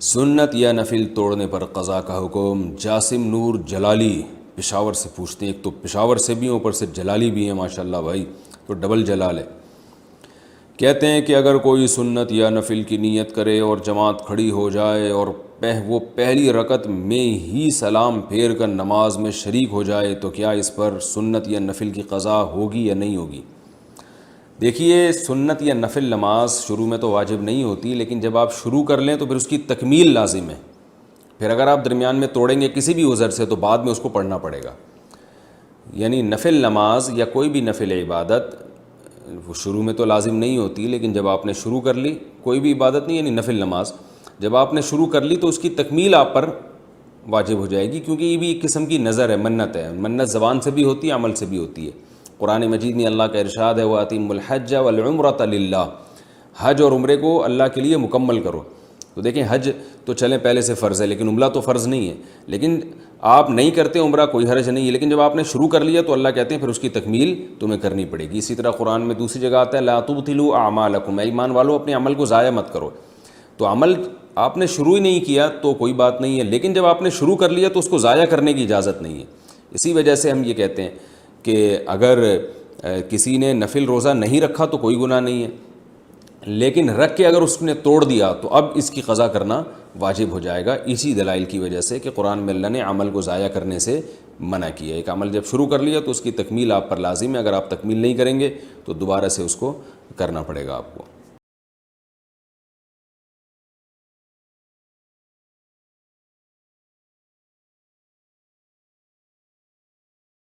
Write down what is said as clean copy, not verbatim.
سنت یا نفل توڑنے پر قضا کا حکم۔ جاسم نور جلالی پشاور سے پوچھتے ہیں، ایک تو پشاور سے بھی ہیں اوپر سے جلالی بھی ہیں، ماشاءاللہ بھائی تو ڈبل جلال ہے۔ کہتے ہیں کہ اگر کوئی سنت یا نفل کی نیت کرے اور جماعت کھڑی ہو جائے اور وہ پہلی رکعت میں ہی سلام پھیر کر نماز میں شریک ہو جائے تو کیا اس پر سنت یا نفل کی قضا ہوگی یا نہیں ہوگی؟ دیکھیے، سنت یا نفل نماز شروع میں تو واجب نہیں ہوتی، لیکن جب آپ شروع کر لیں تو پھر اس کی تکمیل لازم ہے۔ پھر اگر آپ درمیان میں توڑیں گے کسی بھی عذر سے تو بعد میں اس کو پڑھنا پڑے گا۔ یعنی نفل نماز یا کوئی بھی نفل عبادت وہ شروع میں تو لازم نہیں ہوتی، لیکن جب آپ نے شروع کر لی کوئی بھی عبادت نہیں، یعنی نفل نماز جب آپ نے شروع کر لی تو اس کی تکمیل آپ پر واجب ہو جائے گی، کیونکہ یہ بھی ایک قسم کی نظر ہے، منت ہے۔ منت زبان سے بھی ہوتی ہے، عمل سے بھی ہوتی ہے۔ قرآن مجید میں اللہ کا ارشاد ہے وَأَتِمُّ الْحَجَّ وَالْعُمْرَةَ لِلَّهِ، حج اور عمرے کو اللہ کے لیے مکمل کرو۔ تو دیکھیں، حج تو چلیں پہلے سے فرض ہے، لیکن عمرہ تو فرض نہیں ہے، لیکن آپ نہیں کرتے عمرہ کوئی حرج نہیں ہے، لیکن جب آپ نے شروع کر لیا تو اللہ کہتے ہیں پھر اس کی تکمیل تمہیں کرنی پڑے گی۔ اسی طرح قرآن میں دوسری جگہ آتا ہے لَا تُبْطِلُوا أَعْمَالَكُمْ، اے ایمان والو اپنے عمل کو ضائع مت کرو۔ تو عمل آپ نے شروع ہی نہیں کیا تو کوئی بات نہیں ہے، لیکن جب آپ نے شروع کر لیا تو اس کو ضائع کرنے کی اجازت نہیں ہے۔ اسی وجہ سے ہم یہ کہتے ہیں کہ اگر کسی نے نفل روزہ نہیں رکھا تو کوئی گناہ نہیں ہے، لیکن رکھ کے اگر اس نے توڑ دیا تو اب اس کی قضا کرنا واجب ہو جائے گا، اسی دلائل کی وجہ سے کہ قرآن میں اللہ نے عمل کو ضائع کرنے سے منع کیا ہے۔ ایک عمل جب شروع کر لیا تو اس کی تکمیل آپ پر لازم ہے، اگر آپ تکمیل نہیں کریں گے تو دوبارہ سے اس کو کرنا پڑے گا آپ کو۔